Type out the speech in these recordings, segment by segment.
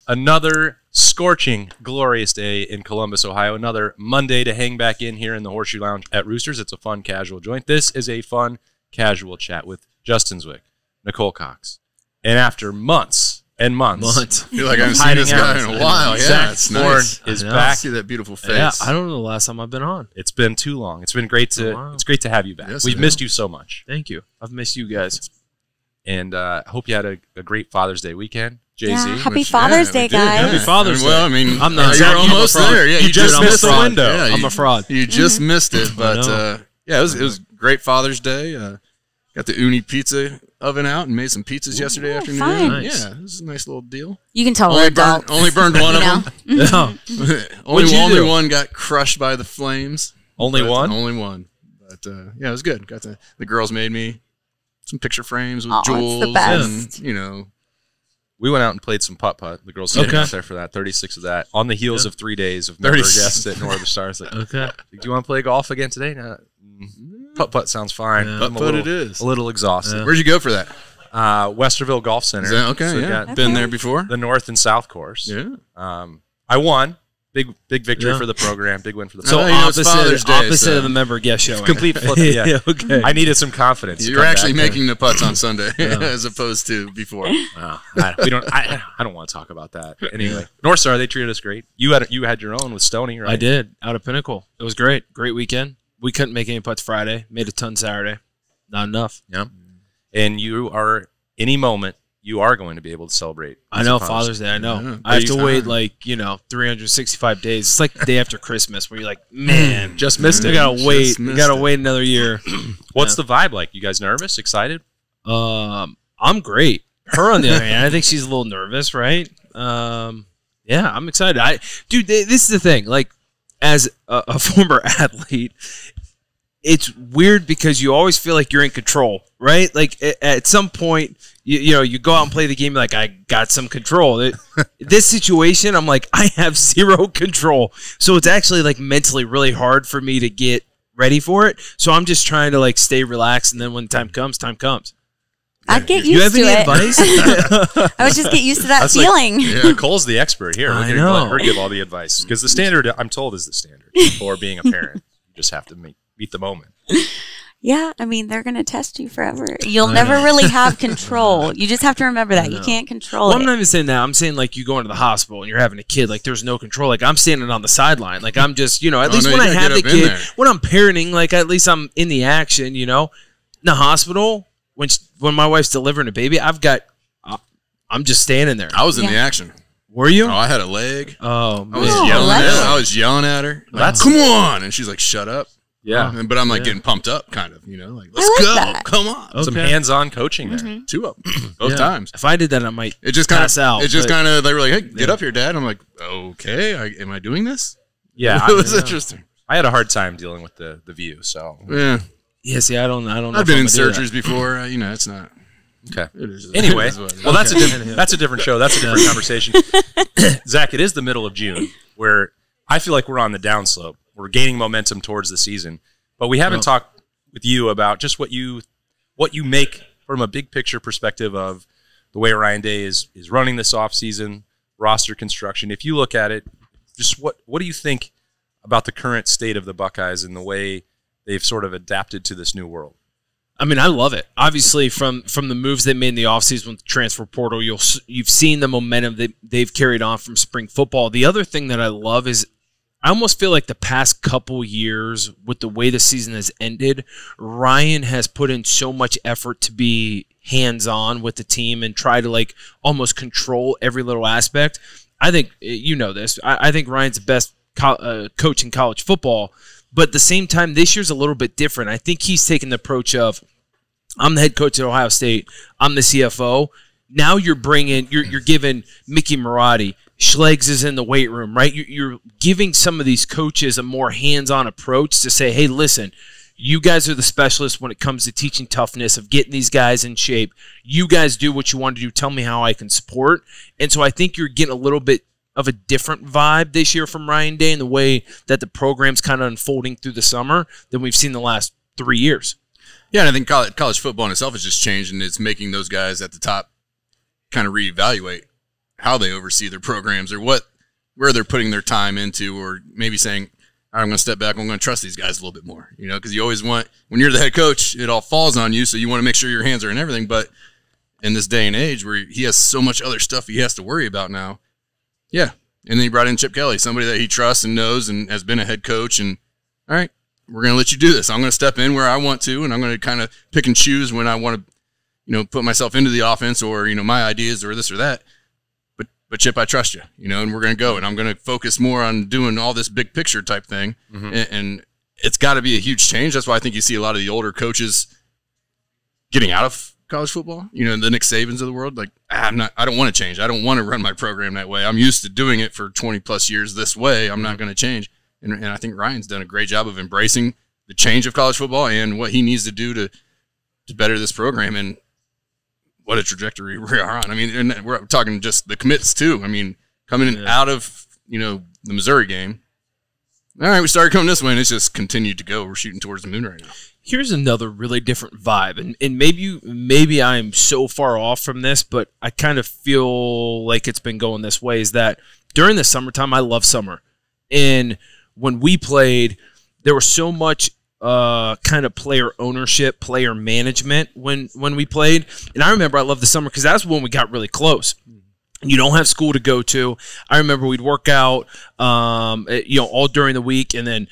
Another scorching, glorious day in Columbus, Ohio. Another Monday to hang back in here in the Horseshoe Lounge at Roosters. It's a fun, casual joint. This is a fun, casual chat with Justin Zwick, Nicole Cox. And after months and months. I feel like I haven't seen this guy in a while. Yeah, Zach Boren is back. See that beautiful face. Yeah, I don't know the last time I've been on. It's been too long. It's been great to It's great to have you back. Yes, We've missed you so much. Thank you. I've missed you guys. And I hope you had a great Father's Day weekend. JZ. Yeah, happy Father's Day, guys. Happy Father's Day. Well, I mean, I'm not. you're almost there. Yeah, you just missed the window. Yeah, I'm a fraud. You just missed it, but yeah, it was great Father's Day. Got the Uni pizza oven out and made some pizzas yesterday afternoon. Fine. Nice. Yeah, it was a nice little deal. You can tell we're adults. Only burned one of them. Yeah. only one got crushed by the flames. Only one? Only one. But yeah, it was good. Got the girls made me some picture frames with jewels, it's the best. and We went out and played some putt-putt. The girls came out there for that, 36 of that, on the heels of 3 days of member guests at Northern Stars. Like, Okay. do you want to play golf again today? No. Putt-putt sounds fine. Yeah. I'm Putt-putt it is. a little exhausted. Where'd you go for that? Westerville Golf Center. Is that okay? So Yeah, got been there before. the North and South course. Yeah. I won. Big victory Yeah. for the program. Big win for the So program. it's Father's Day, opposite so- of the member guest show. Complete flip. Yeah. Okay. I needed some confidence. to You're come actually back making the putts on Sunday as opposed to before. I don't want to talk about that. Anyway, North Star, they treated us great. You had your own with Stoney, right? I did, out of Pinnacle. It was great. Great weekend. We couldn't make any putts Friday. Made a ton Saturday. Not enough. Yeah. And you are, any moment, you are going to be able to celebrate. I know, Father's Day. I know. Yeah, I have to big wait time. 365 days. It's like the day after Christmas where you're like, man, Just missed you it. gotta wait. Just You missed gotta it. wait another year. What's the vibe like? You guys nervous? Excited? I'm great. Her on the other hand, I think she's a little nervous, right? Yeah, I'm excited. Dude, this is the thing. Like, as a former athlete, it's weird because you always feel like you're in control, right? Like at some point, you go out and play the game, like I got some control. This situation, I'm like, I have zero control. So it's actually like mentally really hard for me to get ready for it. So I'm just trying to like stay relaxed, and then when time comes, time comes. I'd get You used have to any it. advice? I would just get used to that That's like- feeling. Yeah, Cole's the expert here. We're I going to know. let her give all the advice. Because the standard, I'm told, is the standard for being a parent. You just have to meet the moment. Yeah, I mean, they're going to test you forever. You'll never really have control. You just have to remember that. You can't control Well, I'm it. not even saying that. I'm saying like you go into the hospital and you're having a kid, like there's no control. Like I'm standing on the sideline. Like I'm just, at least no, when you I gotta have the get up in kid, there. when I'm parenting, like at least I'm in the action, In the hospital, when my wife's delivering a baby, I'm just standing there. I was in Yeah. the action. Were you? Oh, I had a leg. Oh, I man. was Oh, yelling at that's- her. I was yelling at her. Like, That's- come on, and she's like, "Shut up." Yeah. But I'm like getting pumped up, kind of. Like, let's like go. that. Come on. Okay. Some hands-on coaching there. 2 of them, both Yeah. times. If I did that, I might It just kind pass out. It just but- kind of. They were like, "Hey, get up here, Dad." I'm like, "Okay, am I doing this?" Yeah. It was interesting. I had a hard time dealing with the view, so. Yeah, Yeah, see, I don't know. I've if been I'm in gonna do that. surgeries before. It's not. Okay. It is, Anyway, it is what it is. well, that's a different show. That's a different conversation. Zach, it is the middle of June, where I feel like we're on the downslope. We're gaining momentum towards the season, but we haven't talked with you about just what you make from a big picture perspective of the way Ryan Day is running this offseason, roster construction. If you look at it, just what do you think about the current state of the Buckeyes and the way they've sort of adapted to this new world? I mean, I love it. Obviously, from the moves they made in the offseason with the transfer portal, you've seen the momentum that they've carried on from spring football. The other thing that I love is I almost feel like the past couple years, with the way the season has ended, Ryan has put in so much effort to be hands-on with the team and try to like almost control every little aspect. I think this. I think Ryan's the best coach in college football. But at the same time, this year's a little bit different. I think he's taken the approach of, I'm the head coach at Ohio State. I'm the CFO. Now you're giving Mickey Marotti, Schleggs is in the weight room, right? You're giving some of these coaches a more hands-on approach to say, hey, listen, you guys are the specialists when it comes to teaching toughness, of getting these guys in shape. You guys do what you want to do. Tell me how I can support. And so I think you're getting a little bit of a different vibe this year from Ryan Day in the way that the program's kind of unfolding through the summer than we've seen the last 3 years. Yeah, and I think college football in itself has just changed, and it's making those guys at the top kind of reevaluate how they oversee their programs or where they're putting their time into, or maybe saying, all right, I'm going to step back. I'm going to trust these guys a little bit more, because you always want, when you're the head coach, it all falls on you. So you want to make sure your hands are in everything. But in this day and age where he has so much other stuff he has to worry about now. Yeah. And then he brought in Chip Kelly, somebody that he trusts and knows and has been a head coach. And all right, we're going to let you do this. I'm going to step in where I want to, and I'm going to kind of pick and choose when I want to, put myself into the offense or, my ideas or this or that. But Chip, I trust you, and we're going to go, and I'm going to focus more on doing all this big picture type thing. Mm-hmm. And it's got to be a huge change. That's why I think you see a lot of the older coaches getting out of college football, the Nick Sabans of the world. Like, I don't want to change. I don't want to run my program that way. I'm used to doing it for 20 plus years this way. I'm not going to change. And I think Ryan's done a great job of embracing the change of college football and what he needs to do to better this program. And what a trajectory we are on. I mean, and we're talking just the commits too. I mean, coming out of, the Missouri game. All right, we started coming this way, and it's just continued to go. We're shooting towards the moon right now. Here's another really different vibe, and maybe I'm so far off from this, but I kind of feel like it's been going this way, is that during the summertime, I love summer. And when we played, there was so much kind of player ownership, player management when we played. And I remember I loved the summer because that's when we got really close. You don't have school to go to. I remember we'd work out, all during the week, and then,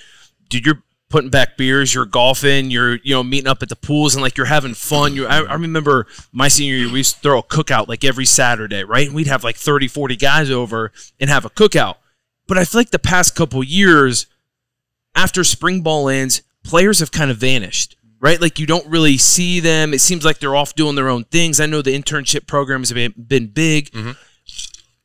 dude, you're putting back beers, you're golfing, you're meeting up at the pools, and like you're having fun. I remember my senior year, we used to throw a cookout like every Saturday, right? And we'd have like 30, 40 guys over and have a cookout. But I feel like the past couple years, after spring ball ends, players have kind of vanished, right? Like you don't really see them. It seems like they're off doing their own things. I know the internship programs have been big. Mm-hmm.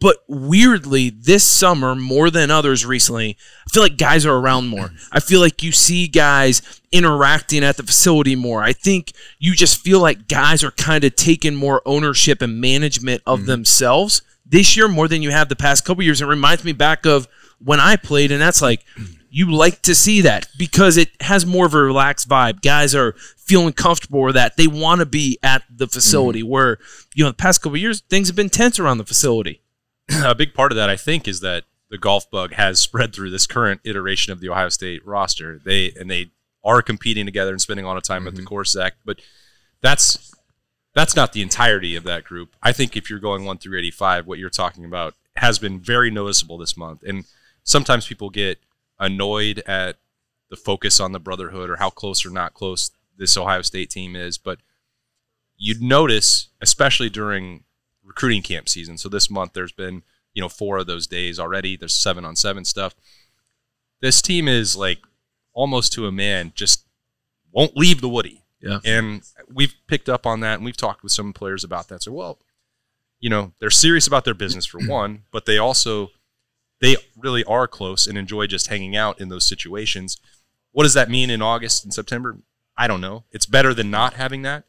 But weirdly, this summer, more than others recently, I feel like guys are around more. I feel like you see guys interacting at the facility more. I think you just feel like guys are kind of taking more ownership and management of themselves this year more than you have the past couple years. It reminds me back of when I played, and that's like, you like to see that because it has more of a relaxed vibe. Guys are feeling comfortable with that. They want to be at the facility where, the past couple of years, things have been tense around the facility. A big part of that, I think, is that the golf bug has spread through this current iteration of the Ohio State roster. They are competing together and spending a lot of time at the course, Zach, but that's not the entirety of that group. I think if you're going 1 through 85, what you're talking about has been very noticeable this month. And sometimes people get annoyed at the focus on the brotherhood or how close or not close this Ohio State team is, but you'd notice, especially during recruiting camp season. So this month there's been, 4 of those days already. There's 7-on-7 stuff. This team is like almost to a man, just won't leave the Woody. Yeah. And we've picked up on that, and we've talked with some players about that. So, they're serious about their business for one, but they really are close and enjoy just hanging out in those situations. What does that mean in August and September? I don't know. It's better than not having that.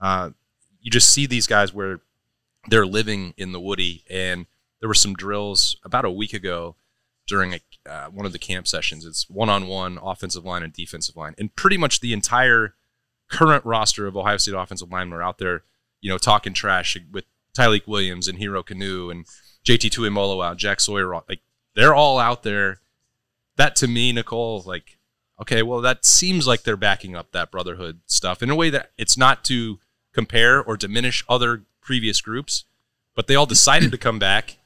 You just see these guys where they're living in the Woody, and there were some drills about a week ago during one of the camp sessions. It's one-on-one offensive line and defensive line, and pretty much the entire current roster of Ohio State offensive linemen are out there, talking trash with Tyleik Williams and Hero Kanu and JT Tuimoloau, Jack Sawyer. Like, they're all out there. That, to me, Nicole, like, okay, well, that seems like they're backing up that brotherhood stuff in a way that it's not to compare or diminish other previous groups, but they all decided to come back,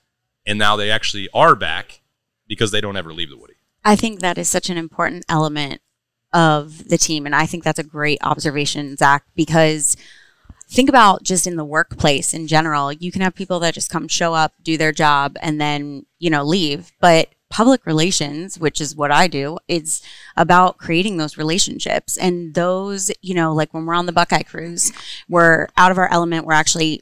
and now they actually are back because they don't ever leave the Woody. I think that is such an important element of the team, and I think that's a great observation, Zach, because think about just in the workplace in general. You can have people that just come show up, do their job, and then, leave. But public relations, which is what I do, it's about creating those relationships. And those, like when we're on the Buckeye cruise, we're out of our element. We're actually,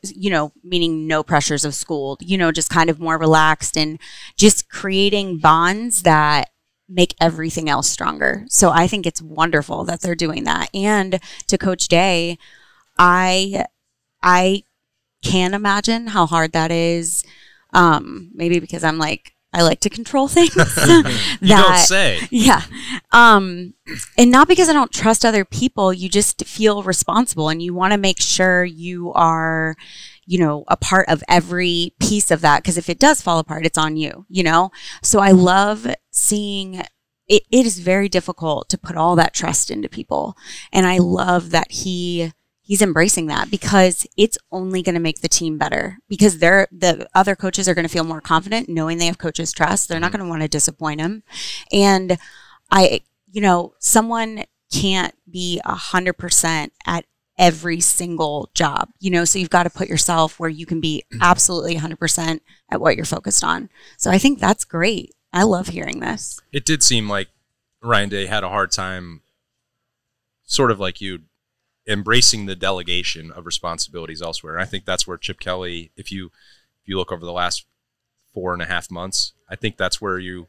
meaning no pressures of school, just kind of more relaxed and just creating bonds that make everything else stronger. So I think it's wonderful that they're doing that. And to Coach Day, I can't imagine how hard that is. Maybe because I like to control things. You don't say. Yeah. And not because I don't trust other people. You just feel responsible, and you want to make sure you are, a part of every piece of that. Because if it does fall apart, it's on you, So I love seeing it is very difficult to put all that trust into people. And I love that he's embracing that, because it's only going to make the team better, because the other coaches are going to feel more confident knowing they have coaches' trust. They're not going to want to disappoint him. And someone can't be 100% at every single job, so you've got to put yourself where you can be absolutely 100% at what you're focused on. So I think that's great. I love hearing this. It did seem like Ryan Day had a hard time, sort of like you, embracing the delegation of responsibilities elsewhere. And I think that's where Chip Kelly, if you look over the last 4.5 months, I think that's where you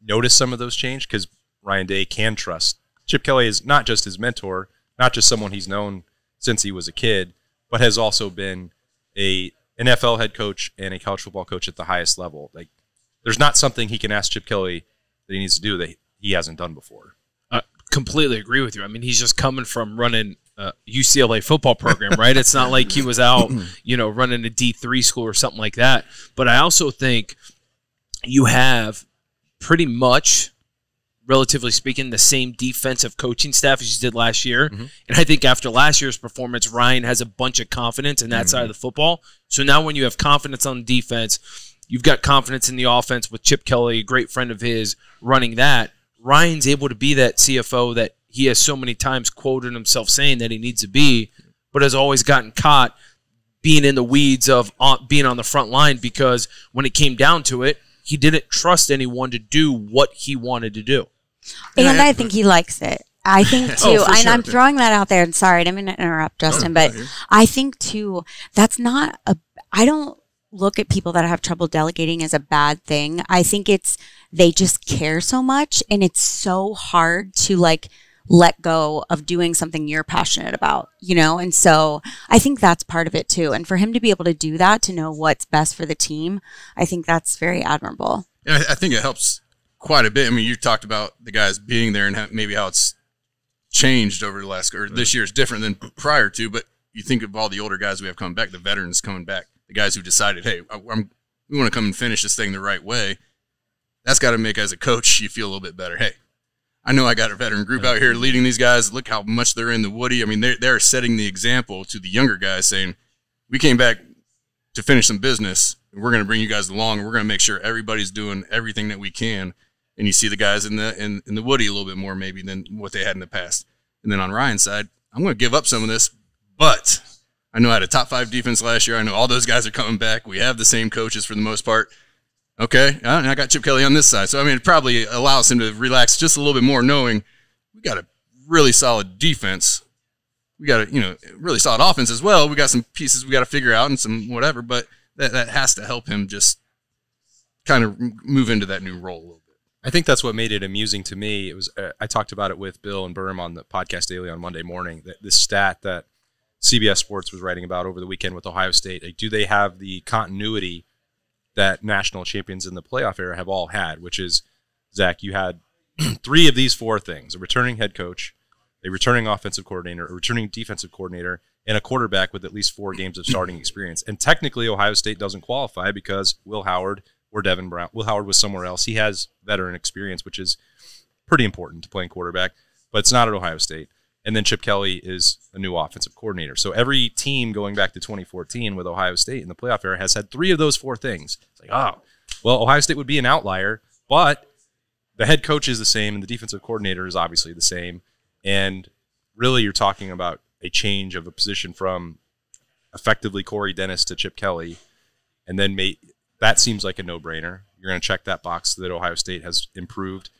notice some of those change, because Ryan Day can trust. Chip Kelly is not just his mentor, not just someone he's known since he was a kid, but has also been a NFL head coach and a college football coach at the highest level. Like, there's not something he can ask Chip Kelly that he needs to do that he hasn't done before. I completely agree with you. I mean, he's just coming from running a UCLA football program, right? It's not like he was out, running a D3 school or something like that. But I also think you have pretty much, relatively speaking, the same defensive coaching staff as you did last year. Mm-hmm. And I think after last year's performance, Ryan has a bunch of confidence in that side of the football. So now when you have confidence on defense, you've got confidence in the offense with Chip Kelly, a great friend of his, running that. Ryan's able to be that CFO that he has so many times quoted himself saying that he needs to be, but has always gotten caught being in the weeds of being on the front line, because when it came down to it, he didn't trust anyone to do what he wanted to do. And I think he likes it. I think too, and sure. I'm throwing that out there, and sorry, I didn't mean to interrupt, Justin, but I think too, I don't look at people that have trouble delegating as a bad thing. I think they just care so much, and it's so hard to let go of doing something you're passionate about, And so I think that's part of it too. And for him to be able to do that, to know what's best for the team, I think that's very admirable. Yeah, I think it helps quite a bit. I mean, you talked about the guys being there and maybe how it's changed over the last, or this year is different than prior to, but you think of all the older guys we have coming back, the veterans coming back, the guys who decided, hey, we want to come and finish this thing the right way. That's got to make, as a coach, you feel a little bit better. Hey, I know I got a veteran group out here leading these guys. Look how much they're in the woody. I mean, they're setting the example to the younger guys, saying, we came back to finish some business, and we're going to bring you guys along, and we're going to make sure everybody's doing everything that we can. And you see the guys in the woody a little bit more maybe than what they had in the past. And then on Ryan's side, I'm going to give up some of this, but I know I had a top 5 defense last year. I know all those guys are coming back. We have the same coaches for the most part. Okay, and I got Chip Kelly on this side. So, I mean, it probably allows him to relax just a little bit more, knowing we got a really solid defense. We got a really solid offense as well. We got some pieces we got to figure out and some whatever, but that has to help him just kind of move into that new role a little bit. I think that's what made it amusing to me. It was I talked about it with Bill and Birmingham on the podcast daily on Monday morning. This stat that CBS Sports was writing about over the weekend with Ohio State. Like, do they have the continuity that national champions in the playoff era have all had? Which is, Zach, you had 3 of these 4 things: a returning head coach, a returning offensive coordinator, a returning defensive coordinator, and a quarterback with at least 4 games of starting experience. And technically, Ohio State doesn't qualify because Will Howard or Devin Brown. Will Howard was somewhere else. He has veteran experience, which is pretty important to playing quarterback, but it's not at Ohio State. And then Chip Kelly is a new offensive coordinator. So every team going back to 2014 with Ohio State in the playoff era has had 3 of those 4 things. It's like, well, Ohio State would be an outlier, but the head coach is the same and the defensive coordinator is obviously the same. And really, you're talking about a change of a position from effectively Corey Dennis to Chip Kelly, and then that seems like a no-brainer. You're going to check that box that Ohio State has improved,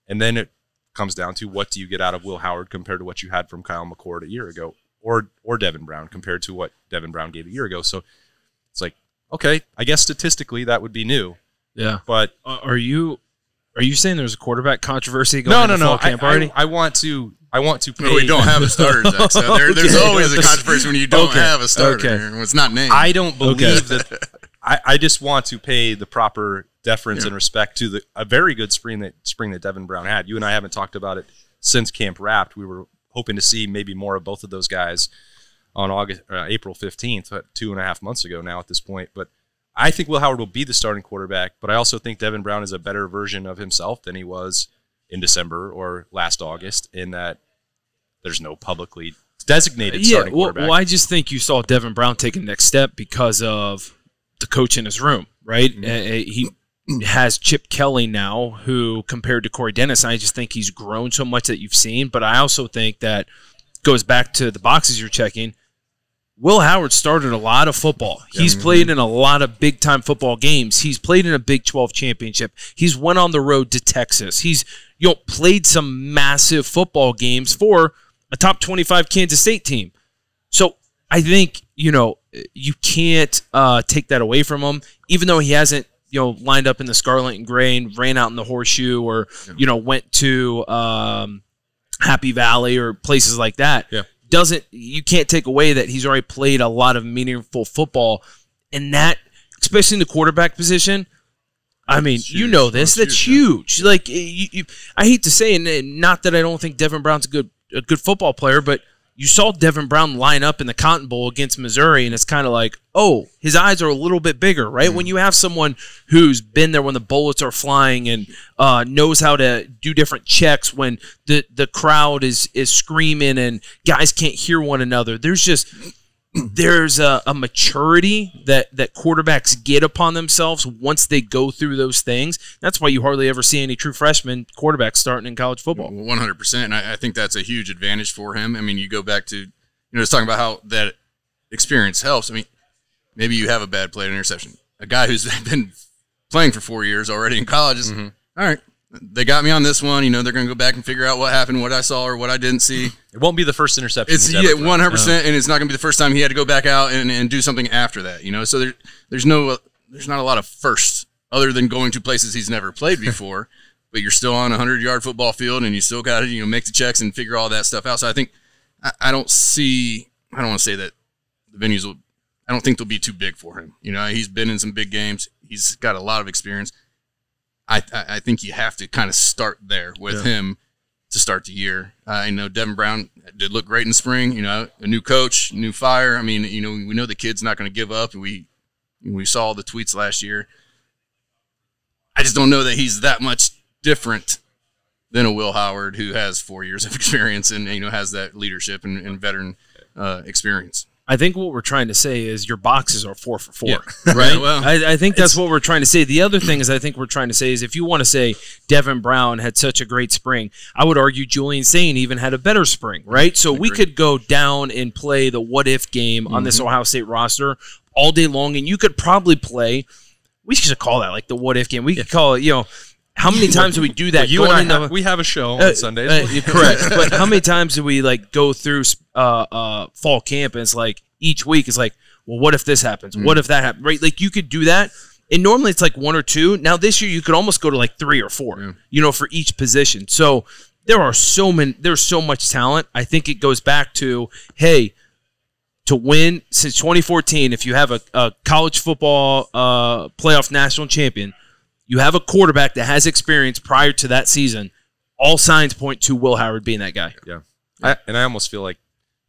and then it comes down to, what do you get out of Will Howard compared to what you had from Kyle McCord a year ago, or Devin Brown compared to what Devin Brown gave a year ago. So it's like, okay, I guess statistically that would be new. Yeah, but are you saying there's a quarterback controversy going into fall camp already? I want to pay. No, we don't have a starter, Zach. So there's always a controversy when you don't have a starter. Okay. It's not named. I don't believe that. I just want to pay the proper deference and respect to a very good spring that Devin Brown had. You and I haven't talked about it since camp wrapped. We were hoping to see maybe more of both of those guys on April 15th, 2.5 months ago now at this point. But I think Will Howard will be the starting quarterback, but I also think Devin Brown is a better version of himself than he was in December or last August, in that there's no publicly designated starting quarterback. Well, I just think you saw Devin Brown take a next step because of the coach in his room, right? Mm-hmm. He has Chip Kelly now, who compared to Corey Dennis, I just think he's grown so much that you've seen. But I also think that goes back to the boxes you're checking. Will Howard started a lot of football. He's played in a lot of big-time football games. He's played in a Big 12 championship. He's went on the road to Texas. He's played some massive football games for a top 25 Kansas State team. So I think, you can't take that away from him, even though he hasn't, lined up in the scarlet and gray and ran out in the horseshoe or, went to Happy Valley or places like that. Yeah. You can't take away that he's already played a lot of meaningful football, and that, especially in the quarterback position, I mean, that's huge. Yeah. Like, I hate to say, and not that I don't think Devin Brown's a good football player, but you saw Devin Brown line up in the Cotton Bowl against Missouri, and it's kind of like, oh, his eyes are a little bit bigger, right? Mm-hmm. When you have someone who's been there when the bullets are flying and knows how to do different checks when the crowd is screaming and guys can't hear one another, there's a maturity that quarterbacks get upon themselves once they go through those things. That's why you hardly ever see any true freshman quarterbacks starting in college football. 100%. And I think that's a huge advantage for him. I mean, you go back to, just talking about how that experience helps. I mean, maybe you have a bad play interception. A guy who's been playing for 4 years already in college is, all right, they got me on this one. They're going to go back and figure out what happened, what I saw or what I didn't see. It won't be the first interception. It's 100%, and it's not going to be the first time he had to go back out and do something after that. So there's not a lot of firsts other than going to places he's never played before. But you're still on a 100-yard football field, and you still got to make the checks and figure all that stuff out. So I think I don't want to say that the venues will. I don't think they'll be too big for him. He's been in some big games. He's got a lot of experience. I think you have to kind of start there with him to start the year. I know Devin Brown did look great in spring. A new coach, new fire. I mean, we know the kid's not going to give up. We saw the tweets last year. I just don't know that he's that much different than a Will Howard who has 4 years of experience and has that leadership and veteran experience. I think what we're trying to say is your boxes are 4 for 4, right? Yeah, well, I think that's what we're trying to say. The other thing is I think we're trying to say is if you want to say Devin Brown had such a great spring, I would argue Julian Sain even had a better spring, right? So we could go down and play the what-if game on this Ohio State roster all day long, and you could probably play – we should call that like the what-if game. We could call it, how many times do we do that? We have a show on Sundays. Correct. But how many times do we go through fall camp and it's like each week is like, well, what if this happens? What if that happens? Right? Like you could do that. And normally it's like 1 or 2. Now this year you could almost go to 3 or 4, for each position. So there's so much talent. I think it goes back to, hey, to win since 2014, if you have a college football playoff national champion, you have a quarterback that has experience prior to that season. All signs point to Will Howard being that guy. Yeah. I almost feel like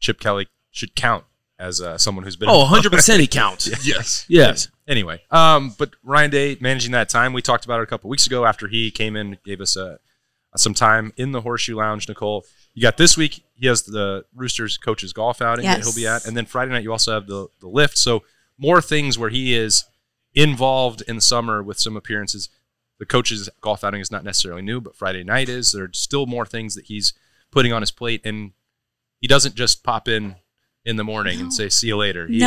Chip Kelly should count as someone who's been. 100% he counts. Yes. Anyway, but Ryan Day managing that time. We talked about it a couple weeks ago after he came in, gave us some time in the Horseshoe Lounge. Nicole, you got this week. He has the Roosters coaches golf outing that he'll be at, and then Friday night you also have the lift. So more things where he is involved in the summer with some appearances. The coach's golf outing is not necessarily new, but Friday night is. There are still more things that he's putting on his plate, and he doesn't just pop in the morning and say, see you later. He's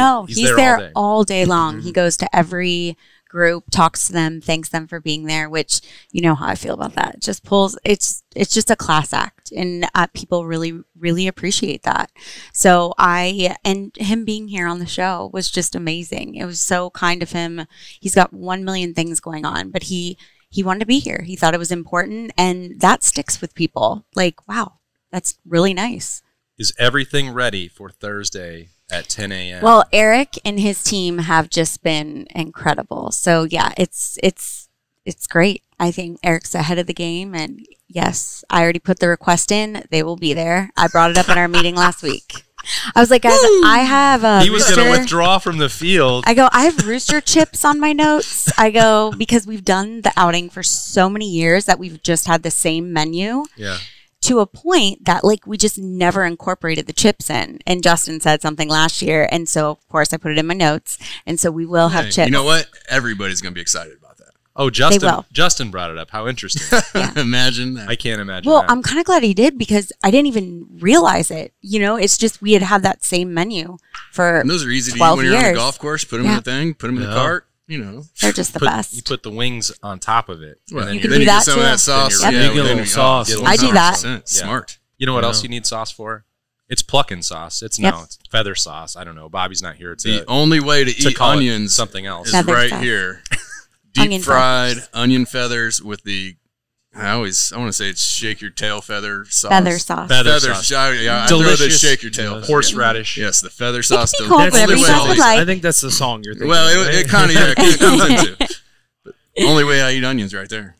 there all day long. He goes to every group, talks to them, thanks them for being there, which you know how I feel about that. It just pulls, it's just a class act, and people really, really appreciate that. So and him being here on the show was just amazing. It was so kind of him. He's got 1 million things going on, but he wanted to be here. He thought it was important, and that sticks with people. Like, wow, that's really nice. Is everything ready for Thursday at 10 a.m.? Well, Eric and his team have just been incredible. So yeah, it's great. I think Eric's ahead of the game, and yes, I already put the request in. They will be there. I brought it up in our meeting last week. I was like, guys, I have He was going to withdraw from the field. I go, I have Rooster chips on my notes. I go, because we've done the outing for so many years that we've just had the same menu. Yeah. To a point that like we just never incorporated the chips in. And Justin said something last year. And so, of course, I put it in my notes. And so we will have chips. You know what? Everybody's going to be excited about that. Oh, Justin brought it up. How interesting. Yeah. Imagine that. I can't imagine Well, that. I'm kind of glad he did because I didn't even realize it. You know, it's just we had that same menu for and those are easy to eat 12 when you're on years. the golf course. Put them in the thing. Put them in the cart. You know. They're just the best. You put the wings on top of it. Well, and then you can then do you that get some too. of that sauce. Yep. Yeah, You get a little sauce. I do that. 100%. Smart. You know what else you need sauce for? It's plucking sauce. It's it's feather sauce. I don't know. Bobby's not here. The only way to eat call it onions something else is Feather right sauce. here. Onion Deep fried feathers. onion feathers with the I want to say it's shake your tail feather sauce. Feather sauce. Feather Feather sauce. I throw the Delicious. shake your tail. Horseradish. Yes, the feather sauce. be called whatever you guys would like. I think that's the song you're thinking. Well, of, it kind of comes into. But only way I eat onions right there.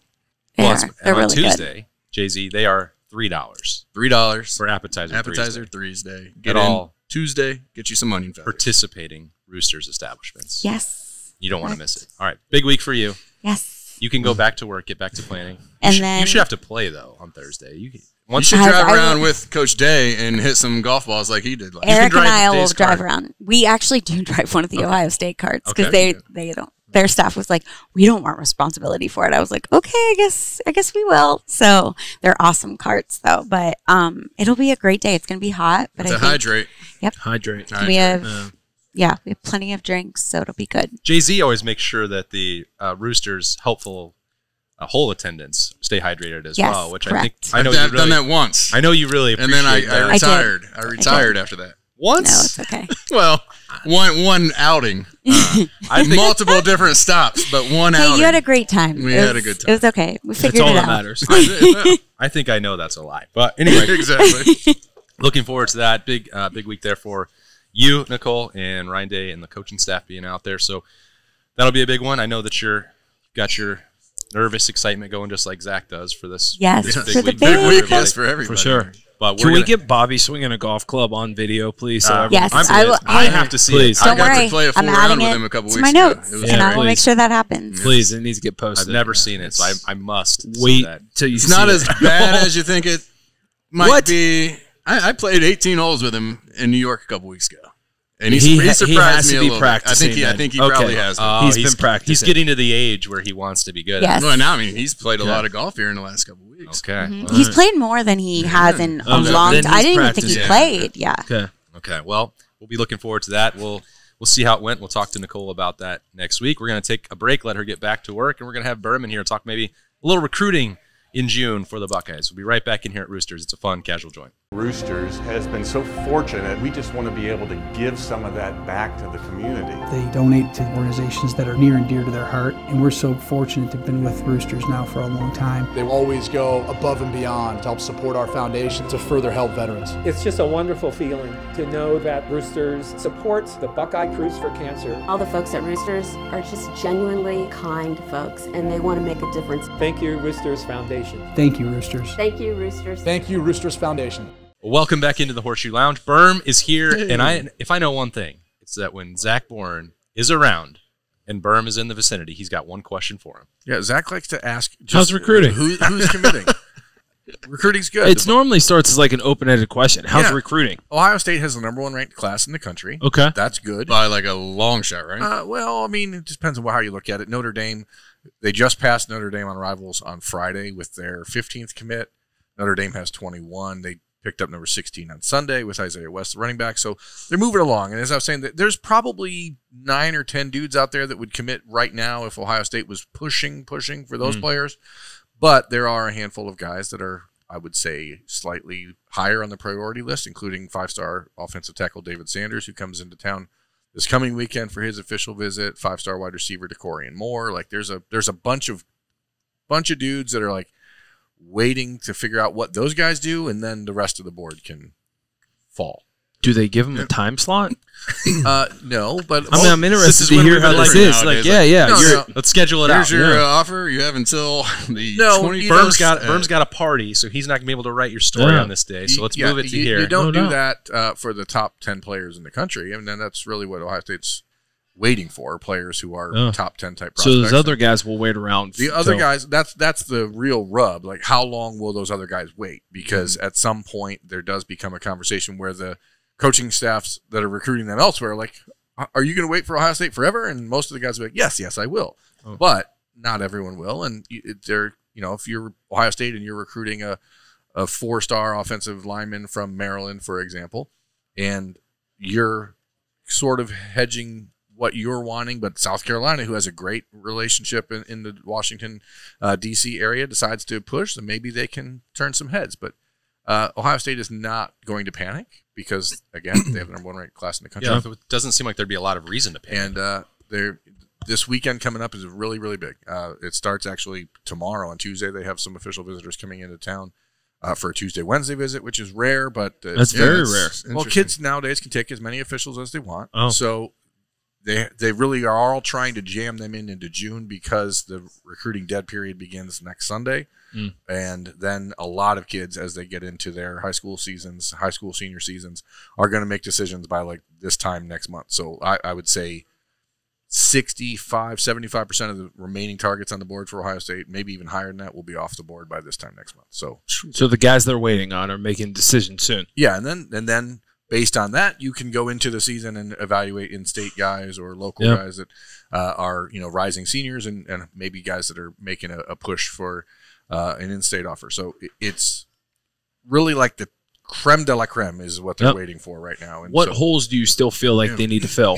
Well, They're on really Tuesday, Jay-Z, they are $3 $3 for appetizer. appetizer Thursday. Thursday. Get At in all Tuesday. Get you some onion feathers. Participating Roosters establishments. good. Yes. You don't want to miss it. All right, big week for you. Yes. You can go back to work, get back to planning. And you then- should have to play though on Thursday. You You should I- drive I around will- with Coach Day and hit some golf balls like he did. Last Eric and drive I will Dave's drive cart. around. We actually do drive one of the Ohio State carts because Okay. they don't. Their staff was like, we don't want responsibility for it. I was like, okay, I guess we will. So they're awesome carts though. But it'll be a great day. It's gonna be hot, but to I think hydrate. Hydrate. we have we have plenty of drinks, so it'll be good. Jay-Z always makes sure that the Roosters' helpful whole attendance stay hydrated as Yes, well, which correct. I know I've you done really, that once. I know you really And appreciate then I that. retired. I did. retired after that. Once? No, it's okay. Well, one outing. I think Multiple different stops, but one Hey, outing. you had a great time. We It had a was- good time. It was okay. We That's figured all it that out. matters. I think I know that's a lie. But anyway, Exactly. looking forward to that big week there for you, Nicole, and Ryan Day and the coaching staff being out there. So that'll be a big one. I know that you've got your nervous excitement going just like Zach does for this. Yes, this for big the week. big for week. everybody. Yes, for everybody. For sure. But Can we're we gonna, get Bobby swinging a golf club on video, please? Yes, I'm- I will. I hey, have to see Please. it. Don't I got worry. to play a full I'm round adding with it him a couple to weeks my ago. notes, It was and I great. will make please. sure that happens. Please, it needs to get posted. I've never seen it, so I must see Wait that. till you It's see not it. as bad as you think it might What? be. I played 18 holes with him in New York a couple weeks ago, and he He surprised has to me a be little bit. practicing I then. think he Okay. probably has. He's been practicing. He's getting to the age where he wants to be good. Yes. Well, now I mean he's played a lot of golf here in the last couple of weeks. Okay. Mhm. He's played more than he has in a Okay. long Then time. I he's didn't even think he practicing. played. Yeah. Okay. Okay. Well, we'll be looking forward to that. We'll see how it went. We'll talk to Nicole about that next week. We're going to take a break, let her get back to work, and we're going to have Berman here talk maybe a little recruiting in June for the Buckeyes. We'll be right back in here at Roosters. It's a fun, casual joint. Roosters has been so fortunate. We just want to be able to give some of that back to the community. They donate to organizations that are near and dear to their heart, and we're so fortunate to have been with Roosters now for a long time. They will always go above and beyond to help support our foundation to further help veterans. It's just a wonderful feeling to know that Roosters supports the Buckeye Cruise for Cancer. All the folks at Roosters are just genuinely kind folks, and they want to make a difference. Thank you, Roosters Foundation. Thank you, Roosters. Thank you, Roosters. Thank you, Roosters Foundation. Well, welcome back into the Horseshoe Lounge. Berm is here, and if I know one thing, it's that when Zach Boren is around and Berm is in the vicinity, he's got one question for him. Yeah, Zach likes to ask. How's recruiting? Who's committing? Recruiting's good. It normally starts as like an open-ended question. How's Yeah. recruiting? Ohio State has the #1 ranked class in the country. Okay. That's good. By like a long shot, right? Well, I mean, it just depends on how you look at it. Notre Dame, they just passed Notre Dame on Rivals on Friday with their 15th commit. Notre Dame has 21. They picked up number 16 on Sunday with Isaiah West, the running back. So they're moving along. And as I was saying, there's probably 9 or 10 dudes out there that would commit right now if Ohio State was pushing for those players. But there are a handful of guys that are, I would say, slightly higher on the priority list, including 5-star offensive tackle David Sanders, who comes into town this coming weekend for his official visit. 5-star wide receiver DeCorian Moore. Like there's a bunch of dudes that are like waiting to figure out what those guys do, and then the rest of the board can fall. Do they give him a time slot? No, but I'm interested to hear how this is. Like, let's schedule it Here's out. your offer. You have until the 21st. Berm's got a party, so he's not going to be able to write your story on this day. So let's move it to here. You don't do that for the top 10 players in the country. I mean, and that's really what Ohio State's waiting for, players who are top 10 type prospects. So those other guys will wait around. The other guys, that's the real rub. Like, how long will those other guys wait? Because at some point there does become a conversation where the coaching staffs that are recruiting them elsewhere are like, are you going to wait for Ohio State forever? And most of the guys are like, yes, I will. Oh. But not everyone will. And they're, if you're Ohio State and you're recruiting a 4-star offensive lineman from Maryland, for example, and you're sort of hedging what you're wanting, but South Carolina, who has a great relationship in the Washington, D.C. area, decides to push, then maybe they can turn some heads. But Ohio State is not going to panic because, again, they have the number 1 ranked class in the country. Yeah, it doesn't seem like there'd be a lot of reason to panic. And this weekend coming up is really, really big. It starts actually tomorrow. On Tuesday, they have some official visitors coming into town for a Tuesday-Wednesday visit, which is rare, but that's very rare. Well, kids nowadays can take as many officials as they want. Oh. So they really are all trying to jam them into June because the recruiting dead period begins next Sunday. And then a lot of kids, as they get into their high school senior seasons, are going to make decisions by like this time next month. So I would say 75% of the remaining targets on the board for Ohio State, maybe even higher than that, will be off the board by this time next month. So the guys they're waiting on are making decisions soon. Yeah, and then based on that, you can go into the season and evaluate in-state guys or local guys that are rising seniors and maybe guys that are making a push for an in-state offer. So it's really like the creme de la creme is what they're waiting for right now. And what holes do you still feel like they need to fill?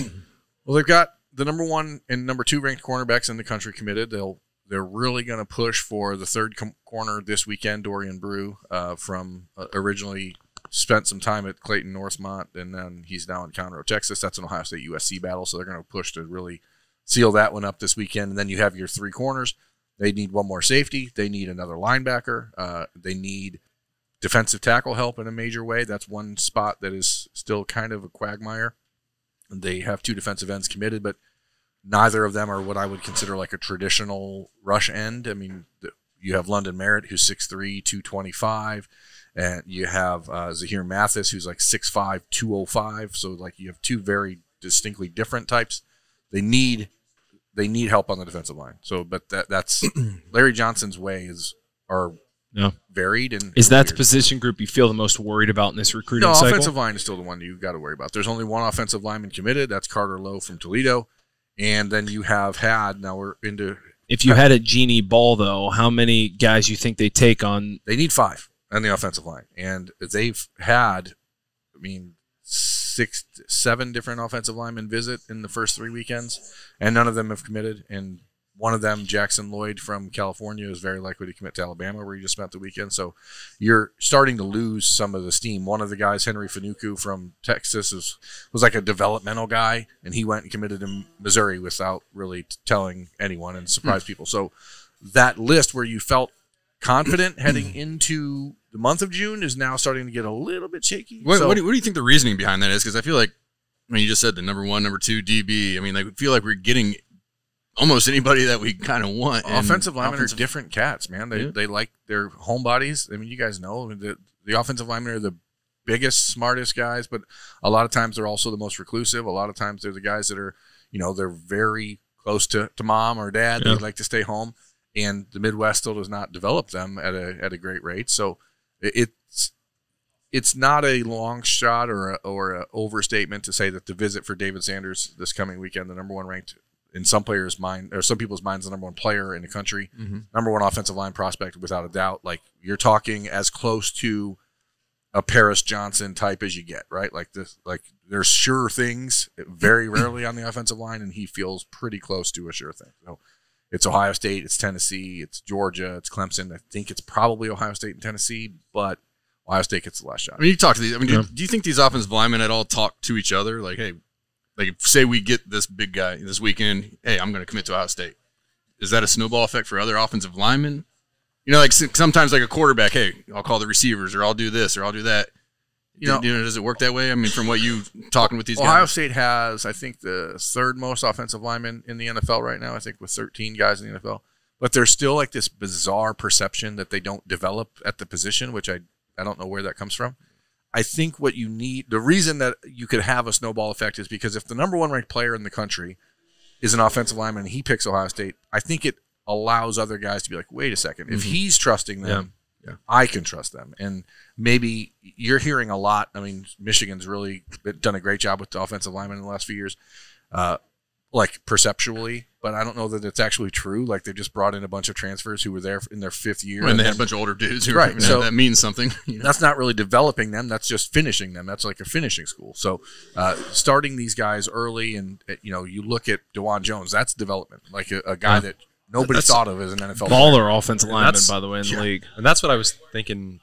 Well, they've got the number 1 and number 2 ranked cornerbacks in the country committed. They're really going to push for the third corner this weekend, Dorian Brew, from originally spent some time at Clayton Northmont, and then he's now in Conroe, Texas. That's an Ohio State USC battle, so they're going to push to really seal that one up this weekend. And then you have your 3 corners. They need one more safety. They need another linebacker. They need defensive tackle help in a major way. That's one spot that is still kind of a quagmire. They have 2 defensive ends committed, but neither of them are what I would consider like a traditional rush end. I mean, you have London Merritt, who's 6'3", 225, and you have Zahir Mathis, who's like 6'5", 205. So like you have 2 very distinctly different types. They need help on the defensive line. So, but that's Larry Johnson's ways are varied. And is that the position group you feel the most worried about in this recruiting cycle? Offensive line is still the one you got to worry about. There's only one offensive lineman committed. That's Carter Lowe from Toledo. And then you have now we're into. If you had a genie ball, though, how many guys you think they take on? They need 5 on the offensive line. And they've had, 6, 7 different offensive linemen visit in the first 3 weekends, and none of them have committed. And one of them, Jackson Lloyd from California, is very likely to commit to Alabama, where he just spent the weekend. So you're starting to lose some of the steam. One of the guys, Henry Fanuku from Texas, was like a developmental guy, and he went and committed in Missouri without really telling anyone and surprised people. So that list where you felt confident heading into the month of June is now starting to get a little bit shaky. What do you think the reasoning behind that is? Because I feel like, you just said the number 1, number 2 DB. I feel like we're getting almost anybody that we kind of want. Offensive linemen are different cats, man. They like their homebodies. You guys know the offensive linemen are the biggest, smartest guys, but a lot of times they're also the most reclusive. A lot of times they're the guys that are, they're very close to mom or dad. Yeah. They like to stay home, and the Midwest still does not develop them at a great rate. So it's not a long shot or an overstatement to say that the visit for David Sanders this coming weekend, the number 1 ranked in some players' mind, or some people's minds, the number 1 player in the country, number 1 offensive line prospect without a doubt. Like, you're talking as close to a Paris Johnson type as you get, right? Like this, like there's sure things very rarely on the offensive line, and he feels pretty close to a sure thing. So it's Ohio State, it's Tennessee, it's Georgia, it's Clemson. I think it's probably Ohio State and Tennessee, but Ohio State gets the last shot. You talk to these. Do you think these offensive linemen at all talk to each other? Like, hey, say we get this big guy this weekend, hey, I'm going to commit to Ohio State. Is that a snowball effect for other offensive linemen? Like sometimes like a quarterback, hey, I'll call the receivers, or I'll do this, or I'll do that. Does it work that way? I mean, from what you talking with these guys? Ohio State has, I think, the third most offensive linemen in the NFL right now, I think, with 13 guys in the NFL. But there's still like this bizarre perception that they don't develop at the position, which I don't know where that comes from. I think what you need, the reason that you could have a snowball effect is because if the number one ranked player in the country is an offensive lineman and he picks Ohio State, I think it allows other guys to be like, wait a second, if he's trusting them, I can trust them. And maybe you're hearing a lot. I mean, Michigan's really done a great job with the offensive linemen in the last few years, like perceptually, but I don't know that it's actually true. Like they just brought in a bunch of transfers who were there in their fifth year. And they had a bunch of older dudes who right. So that means something. That's not really developing them. That's just finishing them. That's like a finishing school. So starting these guys early and, you look at DeJuan Jones, that's development. Like a guy that nobody thought of as an NFL baller offensive lineman, by the way, in the league. And that's what I was thinking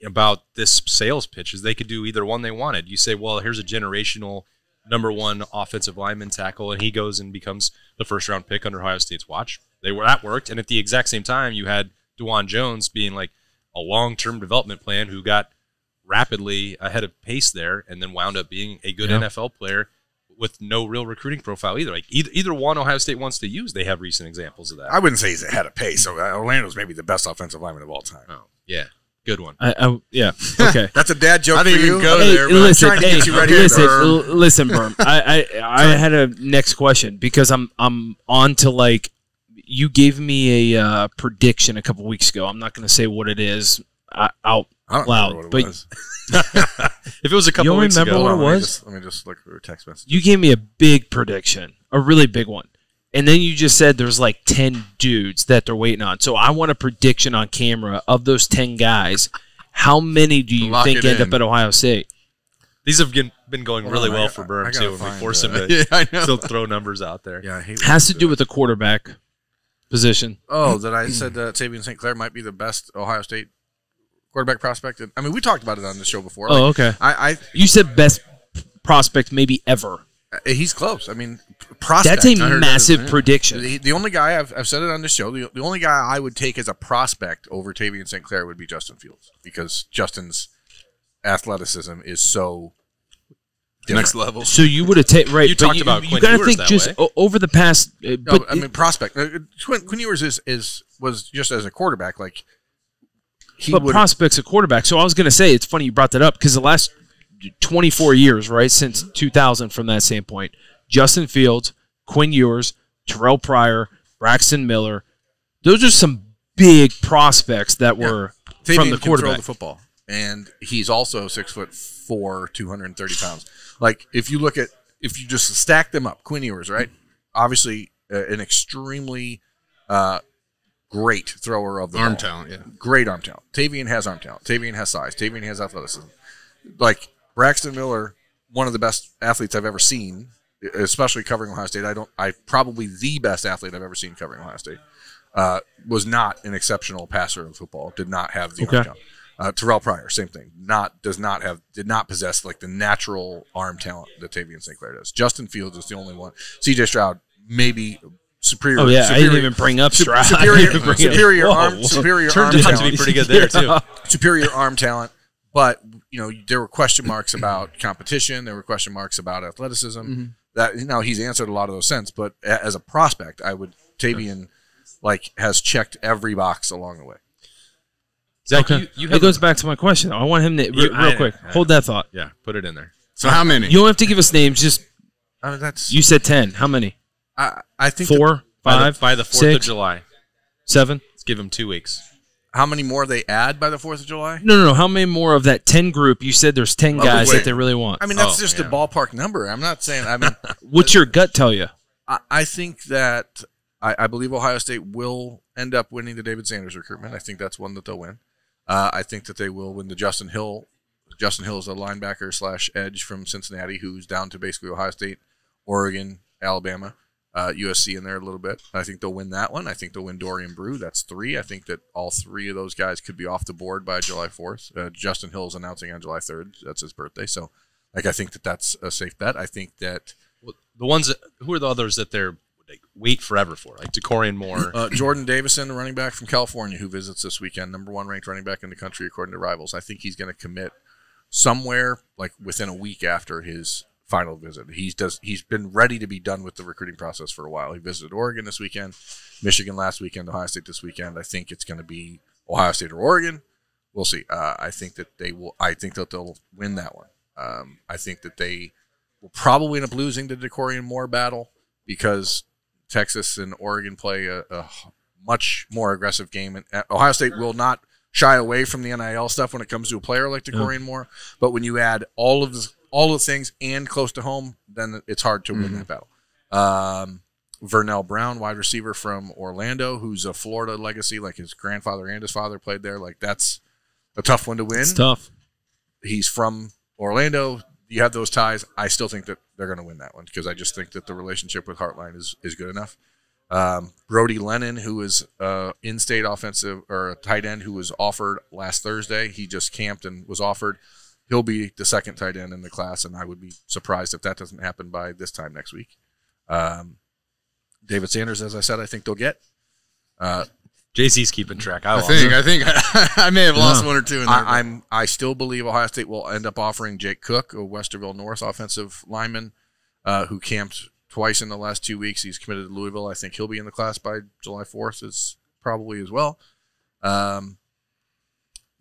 about this sales pitch is they could do either one they wanted. You say, well, here's a generational number one offensive lineman tackle, and he goes and becomes the first-round pick under Ohio State's watch. That worked. And at the exact same time, you had DeJuan Jones being like a long-term development plan who got rapidly ahead of pace there and then wound up being a good NFL player with no real recruiting profile either. Like either one Ohio State wants to use, they have recent examples of that. I wouldn't say he's ahead of pace. So Orlando's maybe the best offensive lineman of all time. Oh, yeah. Good one. Yeah. Okay. That's a dad joke I didn't for even you. go there, but listen, I'm trying to get you ready. Listen, Berm. I had a next question because I'm on to like you gave me a prediction a couple weeks ago. I'm not going to say what it is out loud, but if it was a couple weeks ago, what it was? Let me just look for a text message. You gave me a big prediction, a really big one. And then you just said there's like 10 dudes that they're waiting on. So I want a prediction on camera of those 10 guys. How many do you think end up at Ohio State? These have been going really well for Berm, too, and we force him to still throw numbers out there. Yeah, has to do with the quarterback position. Oh, that I said that Tavian St. Clair might be the best Ohio State quarterback prospect. I mean, we talked about it on the show before. Oh, okay. You said best prospect maybe ever. He's close. I mean, prospect. That's a massive prediction. The only guy I've said it on this show. The only guy I would take as a prospect over Tavian St. Clair would be Justin Fields because Justin's athleticism is so next level. So you would have taken right. You talked about you got to think just over the past. But I mean, prospect. Quinn Ewers was just as a quarterback. Like, prospect's a quarterback. So I was going to say it's funny you brought that up because the last 24 years, right, since 2000 from that standpoint, Justin Fields, Quinn Ewers, Terrell Pryor, Braxton Miller, those are some big prospects that were from the quarterback. Can throw the football, and he's also 6'4", 230 pounds. Like if you just stack them up, Quinn Ewers, right? Obviously, an extremely great thrower of the arm ball. talent, yeah, great arm talent. Tavian has arm talent. Tavian has size. Tavian has athleticism. Like Braxton Miller, one of the best athletes I've ever seen, especially covering Ohio State. Probably the best athlete I've ever seen covering Ohio State. Was not an exceptional passer of football. Did not have the arm talent. Terrell Pryor, same thing. Did not possess like the natural arm talent that Tavian St. Clair does. Justin Fields is the only one. C.J. Stroud maybe superior. Oh yeah, I didn't even bring up Stroud. Superior arm turned out to be pretty good there too. Superior arm talent. But there were question marks about competition. There were question marks about athleticism. Mm-hmm. That he's answered a lot of those since. But as a prospect, Tavian has checked every box along the way. Zach, okay. It goes back to my question. I want him to real quick. Hold that thought. Yeah, put it in there. So how many? You don't have to give us names. Just you said 10. How many? I think 4, 5, by the 4th 6, of July. 7. Let's give him 2 weeks. How many more they add by the 4th of July? No. How many more of that 10 group? You said there's 10 guys that they really want. I mean, that's just a ballpark number. I'm not saying. I mean, what's your gut tell you? I think that I believe Ohio State will end up winning the David Sanders recruitment. I think that's one that they'll win. I think that they will win the Justin Hill. Justin Hill is a linebacker / edge from Cincinnati who's down to basically Ohio State, Oregon, Alabama. USC in there a little bit. I think they'll win that one. I think they'll win Dorian Brew. That's 3. I think that all 3 of those guys could be off the board by July 4th. Justin Hill's announcing on July 3rd. That's his birthday. So, I think that that's a safe bet. I think that the ones who are the others that they're wait forever for, like DeCorian Moore, Jordan Davison, the running back from California, who visits this weekend, number 1 ranked running back in the country according to Rivals. I think he's going to commit somewhere like within a week after his final visit. He's been ready to be done with the recruiting process for a while. He visited Oregon this weekend, Michigan last weekend, Ohio State this weekend. I think it's going to be Ohio State or Oregon. We'll see. I think that they will. I think that they'll win that one. I think that they will probably end up losing the DeCorian Moore battle because Texas and Oregon play a much more aggressive game. And Ohio State will not shy away from the NIL stuff when it comes to a player like DeCorian Moore. But when you add all of the things and close to home, then it's hard to win that battle. Vernell Brown, wide receiver from Orlando, who's a Florida legacy, like his grandfather and his father played there. Like that's a tough one to win. It's tough. He's from Orlando. You have those ties. I still think that they're going to win that one because I just think that the relationship with Heartline is good enough. Brody Lennon, who is in-state offensive or a tight end who was offered last Thursday. He just camped and was offered. He'll be the second tight end in the class, and I would be surprised if that doesn't happen by this time next week. David Sanders, as I said, I think they'll get. JC's keeping track. I think I may have lost one or two in there. I still believe Ohio State will end up offering Jake Cook, a Westerville North offensive lineman who camped twice in the last 2 weeks. He's committed to Louisville. I think he'll be in the class by July 4th is probably as well.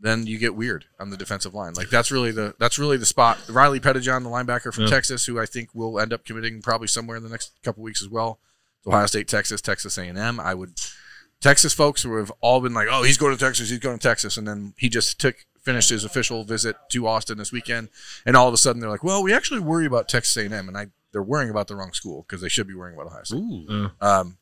Then you get weird on the defensive line. Like that's really the spot. Riley Pettijohn, the linebacker from Texas, who I think will end up committing probably somewhere in the next couple weeks as well. Ohio State, Texas, Texas A&M. Texas folks who have all been like, oh, he's going to Texas, and then he just finished his official visit to Austin this weekend, and all of a sudden they're like, well, we actually worry about Texas A&M, and they're worrying about the wrong school because they should be worrying about Ohio State. Ooh,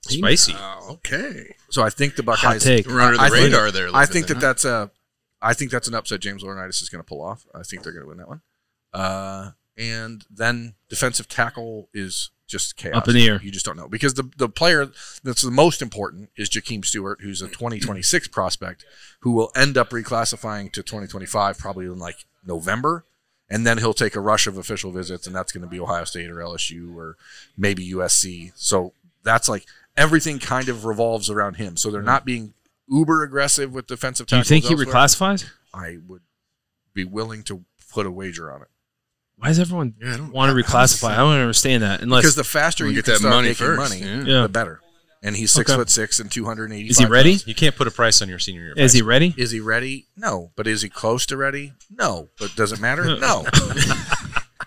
spicy. Okay, so I think the Buckeyes we're under the radar there. I think that's an upset James Laurinaitis is going to pull off. I think they're going to win that one. And then defensive tackle is just chaos. Up in the air. You just don't know. Because the player that's the most important is Jakeem Stewart, who's a 2026 prospect who will end up reclassifying to 2025 probably in like November. And then he'll take a rush of official visits, and that's going to be Ohio State or LSU or maybe USC. So that's like everything kind of revolves around him. So they're not being uber aggressive with defensive tackles. Do you think he elsewhere. reclassifies? I would be willing to put a wager on it. Why does everyone want to reclassify? I don't understand that. Because the faster you get can that start money making first, money, yeah. the better. And he's 6'6" and 285. Is he ready? You can't put a price on your senior year. Is he ready? Is he ready? No. But is he close to ready? No. But does it matter? No.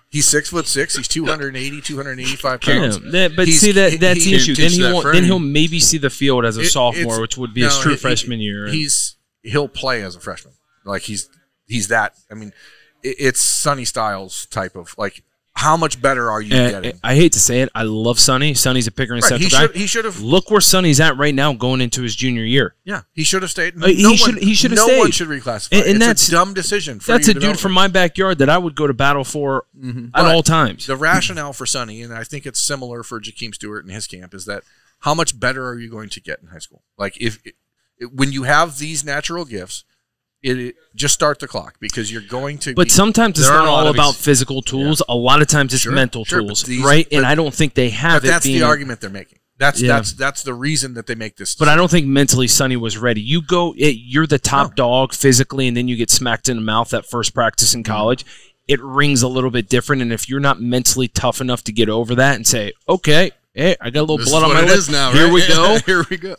He's 6'6". He's 280, 285 pounds. Yeah, but see that's the issue. Then he'll maybe see the field as a sophomore, which would be his true freshman year. He'll play as a freshman. Like he's that. I mean, it's Sonny Styles type of like. How much better are you getting? I hate to say it. I love Sonny. Sonny's a Pickering Central guy. He should have. Look where Sonny's at right now, going into his junior year. Yeah, he should have stayed. He should have stayed. No one should reclassify. And it's a dumb decision. That's a dude from my backyard that I would go to battle for at all times. The rationale for Sonny, and I think it's similar for Jakeem Stewart and his camp, is that how much better are you going to get in high school? Like when you have these natural gifts. Just start the clock because you're going to. But sometimes it's not all about physical tools. Yeah. A lot of times it's mental tools, right? And I don't think they have. But that's the argument they're making. That's the reason that they make this decision. But I don't think mentally Sonny was ready. You're the top dog physically, and then you get smacked in the mouth at first practice in college. It rings a little bit different, and if you're not mentally tough enough to get over that and say, "Okay, hey, I got a little blood on my lip. Now, Here we go. Here we go."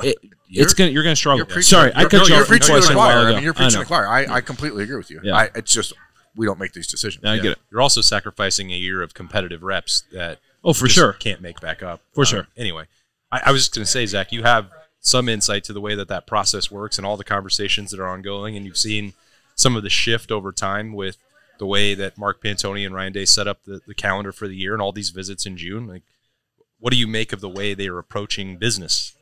You're gonna struggle. Sorry, I cut you off. You're preaching to the choir. I mean, you're preaching to the choir. I completely agree with you. Yeah. It's just we don't make these decisions. I get it. You're also sacrificing a year of competitive reps that for sure can't make back up. For sure. Anyway, I was just going to say, Zach, you have some insight to the way that process works and all the conversations that are ongoing, and you've seen some of the shift over time with the way that Mark Pantoni and Ryan Day set up the calendar for the year and all these visits in June. Like, what do you make of the way they are approaching business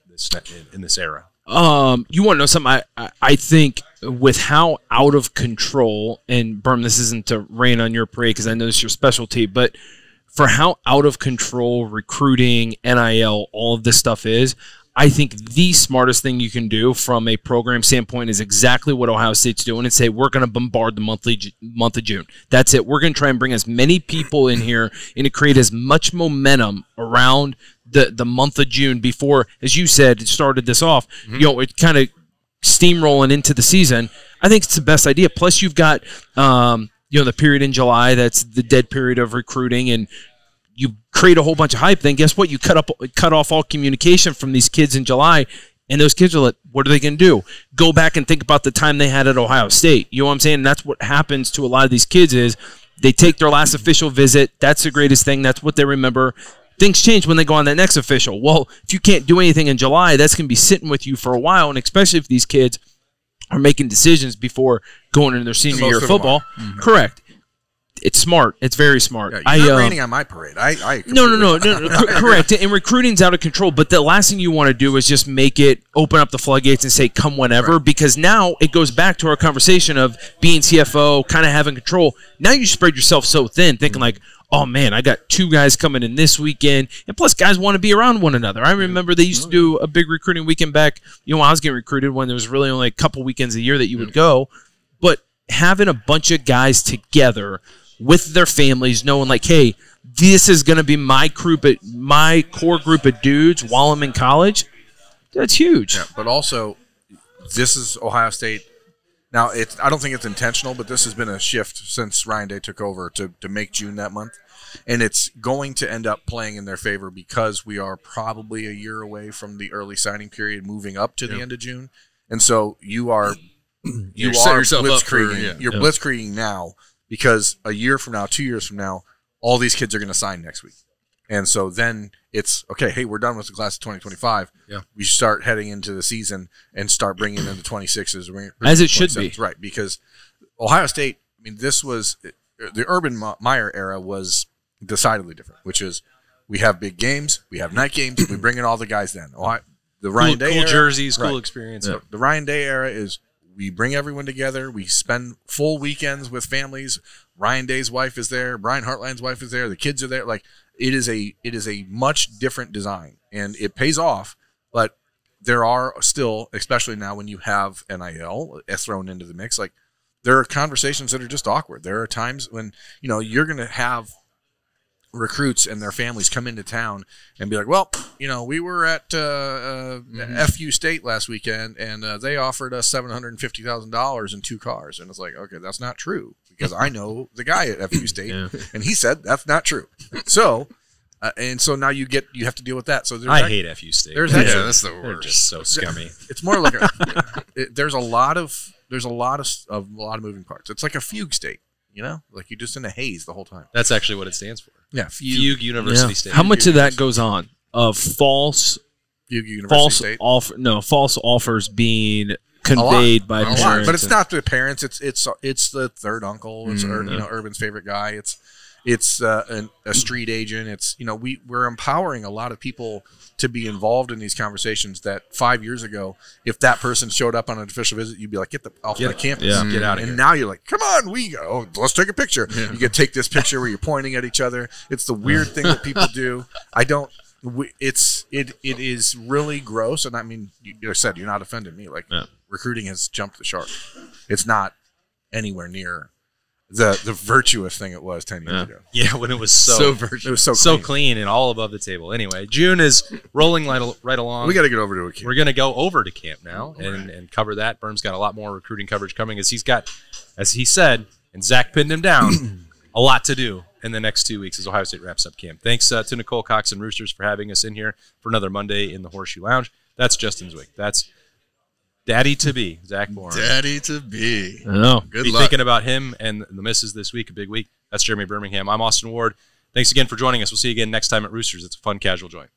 in this era? You want to know something? I think with how out of control, and Berm, this isn't to rain on your parade because I know this is your specialty, but for how out of control recruiting, NIL, all of this stuff is, I think the smartest thing you can do from a program standpoint is exactly what Ohio State's doing and say, we're going to bombard the month of June. That's it. We're going to try and bring as many people in here and to create as much momentum around the month of June before, as you said, it started this off, it kind of steamrolling into the season. I think it's the best idea. Plus, you've got the period in July, that's the dead period of recruiting, and you create a whole bunch of hype, then guess what? You cut off all communication from these kids in July, and those kids are like, what are they going to do? Go back and think about the time they had at Ohio State. You know what I'm saying? And that's what happens to a lot of these kids is they take their last official visit. That's the greatest thing. That's what they remember. Things change when they go on that next official. Well, if you can't do anything in July, that's going to be sitting with you for a while, and especially if these kids are making decisions before going into their senior year of football. Mm-hmm. Correct. It's smart. It's very smart. Yeah, you're not raining on my parade. No. Correct. And recruiting's out of control. But the last thing you want to do is just make it open up the floodgates and say come whenever, right. Because now it goes back to our conversation of being CFO, kind of having control. Now you spread yourself so thin, thinking like, oh man, I got 2 guys coming in this weekend, and plus guys want to be around one another. I remember they used to do a big recruiting weekend back, when I was getting recruited, when there was really only a couple weekends a year that you would go. But having a bunch of guys together with their families, knowing like, hey, this is going to be my core group of dudes while I'm in college, that's huge. Yeah, but also, this is Ohio State. Now, I don't think it's intentional, but this has been a shift since Ryan Day took over to make June that month. And it's going to end up playing in their favor because we are probably a year away from the early signing period moving up to the end of June. And so you are blitzkrieging. You're blitzkrieging now because a year from now, 2 years from now, all these kids are going to sign next week. And so then it's, okay, hey, we're done with the class of 2025. Yeah. We start heading into the season and start bringing in the 26s. As it should be. Right, because Ohio State, I mean, this was – the Urban Meyer era was decidedly different, which is we have big games, we have night games, we bring in all the guys then. The Ryan Day cool era, jerseys, cool experience. Yeah. The Ryan Day era is we bring everyone together, we spend full weekends with families. Ryan Day's wife is there, Brian Hartline's wife is there, the kids are there. Like, it is a much different design, and it pays off, but there are still, especially now when you have NIL thrown into the mix, like there are conversations that are just awkward. There are times when, you're going to have recruits and their families come into town and be like, well, we were at FU State last weekend, and they offered us $750,000 in 2 cars. And it's like, okay, that's not true, because I know the guy at FU State, and he said that's not true. So, and so now you have to deal with that. So I hate FU State. That's the worst. They're just so scummy. It's more like there's a lot of moving parts. It's like a fugue state. Like you're just in a haze the whole time. That's actually what it stands for. Yeah, Fugue University State. How much of that goes on of false offers being conveyed by parents? But it's not the parents. It's the third uncle. It's Urban's favorite guy. It's a street agent. It's we're empowering a lot of people to be involved in these conversations that 5 years ago, if that person showed up on an official visit, you'd be like, get off my campus. Yeah. Get out of here. And now you're like, come on, let's take a picture. Yeah. You can take this picture where you're pointing at each other. It's the weird thing that people do. It is really gross. And I mean, you said, you're not offending me. Like recruiting has jumped the shark. It's not anywhere near the virtuous thing it was 10 years ago. Yeah, when it was so virtuous. It was so clean and all above the table. Anyway, June is rolling right along. We got to get over to a camp. We're going to go over to camp now and cover that. Berm's got a lot more recruiting coverage coming, as he's got, as he said, and Zach pinned him down, a lot to do in the next 2 weeks as Ohio State wraps up camp. Thanks to Nicole Cox and Roosters for having us in here for another Monday in the Horseshoe Lounge. That's Justin Zwick. That's Daddy-to-be, Zach Boren. Daddy-to-be. I know. Good luck. Be thinking about him and the misses this week, a big week. That's Jeremy Birmingham. I'm Austin Ward. Thanks again for joining us. We'll see you again next time at Roosters. It's a fun, casual joint.